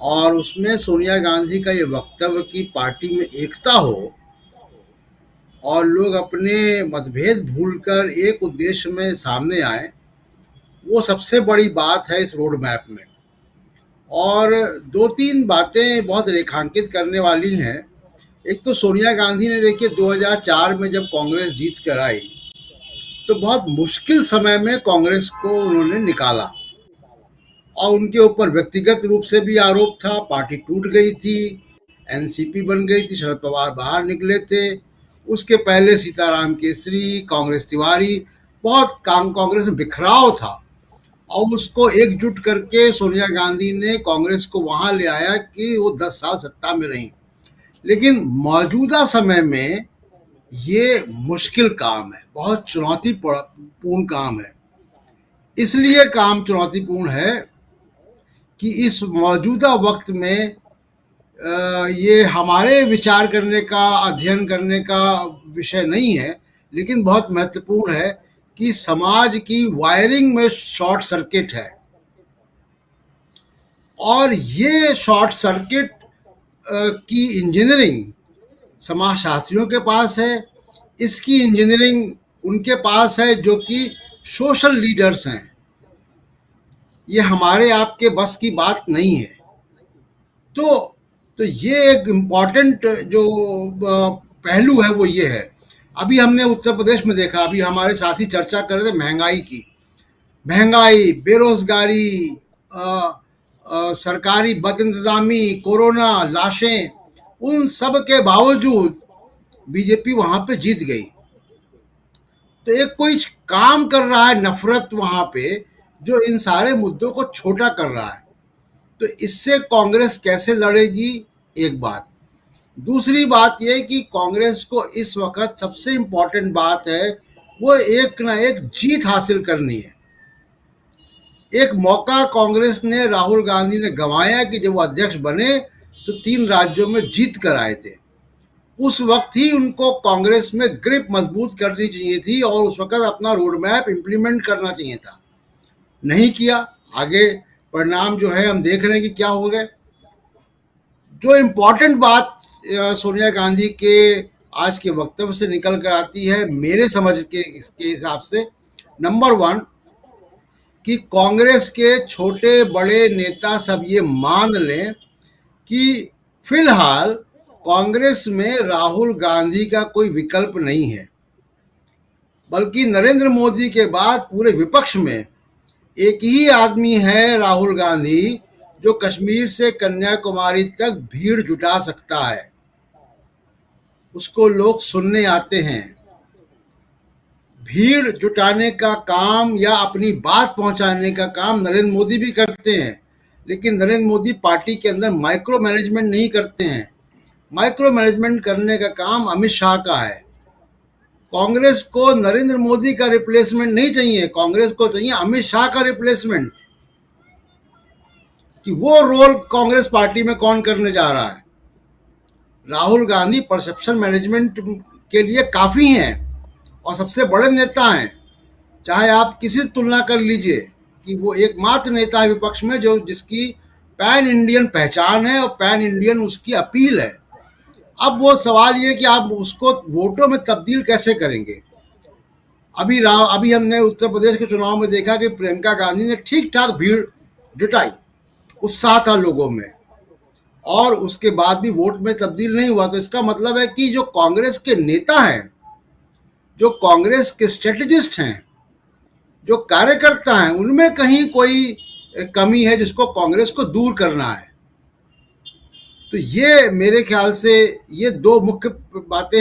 और उसमें सोनिया गांधी का ये वक्तव्य कि पार्टी में एकता हो और लोग अपने मतभेद भूलकर एक उद्देश्य में सामने आए, वो सबसे बड़ी बात है इस रोड मैप में। और दो तीन बातें बहुत रेखांकित करने वाली हैं। एक तो सोनिया गांधी ने देखिए 2004 में जब कांग्रेस जीत कर आई तो बहुत मुश्किल समय में कांग्रेस को उन्होंने निकाला और उनके ऊपर व्यक्तिगत रूप से भी आरोप था। पार्टी टूट गई थी, एनसीपी बन गई थी, शरद पवार बाहर निकले थे। उसके पहले सीताराम केसरी, कांग्रेस तिवारी, बहुत काम कांग्रेस में बिखराव था और उसको एकजुट करके सोनिया गांधी ने कांग्रेस को वहां ले आया कि वो 10 साल सत्ता में रही। लेकिन मौजूदा समय में ये मुश्किल काम है, बहुत चुनौतीपूर्ण काम है। इसलिए काम चुनौतीपूर्ण है कि इस मौजूदा वक्त में ये हमारे विचार करने का, अध्ययन करने का विषय नहीं है, लेकिन बहुत महत्वपूर्ण है कि समाज की वायरिंग में शॉर्ट सर्किट है और ये शॉर्ट सर्किट की इंजीनियरिंग समाजशास्त्रियों के पास है। इसकी इंजीनियरिंग उनके पास है जो कि सोशल लीडर्स हैं। ये हमारे आपके बस की बात नहीं है। तो तो ये एक इम्पॉर्टेंट जो पहलू है वो ये है। अभी हमने उत्तर प्रदेश में देखा, अभी हमारे साथी चर्चा कर रहे थे महंगाई की। महंगाई, बेरोजगारी, सरकारी बदइंतजामी, कोरोना, लाशें, उन सब के बावजूद बीजेपी वहां पे जीत गई। तो एक कोई काम कर रहा है नफरत वहां पे, जो इन सारे मुद्दों को छोटा कर रहा है। तो इससे कांग्रेस कैसे लड़ेगी, एक बात। दूसरी बात यह कि कांग्रेस को इस वक्त सबसे इम्पोर्टेंट बात है वो एक ना एक जीत हासिल करनी है। एक मौका कांग्रेस ने, राहुल गांधी ने गंवाया कि जब वो अध्यक्ष बने तो 3 राज्यों में जीत कर आए थे। उस वक्त ही उनको कांग्रेस में ग्रिप मजबूत करनी चाहिए थी और उस वक्त अपना रोड मैप इम्प्लीमेंट करना चाहिए था। नहीं किया। आगे परिणाम जो है हम देख रहे हैं कि क्या हो गए। जो इम्पोर्टेंट बात सोनिया गांधी के आज के वक्तव्य से निकल कर आती है मेरे समझ के इसके हिसाब से, नंबर 1 कि कांग्रेस के छोटे बड़े नेता सब ये मान लें कि फिलहाल कांग्रेस में राहुल गांधी का कोई विकल्प नहीं है, बल्कि नरेंद्र मोदी के बाद पूरे विपक्ष में एक ही आदमी है, राहुल गांधी, जो कश्मीर से कन्याकुमारी तक भीड़ जुटा सकता है। उसको लोग सुनने आते हैं। भीड़ जुटाने का काम या अपनी बात पहुंचाने का काम नरेंद्र मोदी भी करते हैं, लेकिन नरेंद्र मोदी पार्टी के अंदर माइक्रो मैनेजमेंट नहीं करते हैं। माइक्रो मैनेजमेंट करने का काम अमित शाह का है। कांग्रेस को नरेंद्र मोदी का रिप्लेसमेंट नहीं चाहिए, कांग्रेस को चाहिए अमित शाह का रिप्लेसमेंट। कि वो रोल कांग्रेस पार्टी में कौन करने जा रहा है। राहुल गांधी परसेप्शन मैनेजमेंट के लिए काफ़ी हैं और सबसे बड़े नेता हैं। चाहे आप किसी से तुलना कर लीजिए कि वो एकमात्र नेता है विपक्ष में जो जिसकी पैन इंडियन पहचान है और पैन इंडियन उसकी अपील है। अब वो सवाल ये कि आप उसको वोटों में तब्दील कैसे करेंगे। अभी हमने उत्तर प्रदेश के चुनाव में देखा कि प्रियंका गांधी ने ठीक ठाक भीड़ जुटाई, उत्साह था लोगों में, और उसके बाद भी वोट में तब्दील नहीं हुआ। तो इसका मतलब है कि जो कांग्रेस के नेता हैं, जो कांग्रेस के स्ट्रेटेजिस्ट हैं, जो कार्यकर्ता हैं, उनमें कहीं कोई कमी है जिसको कांग्रेस को दूर करना है। तो ये मेरे ख्याल से ये 2 मुख्य बातें हैं।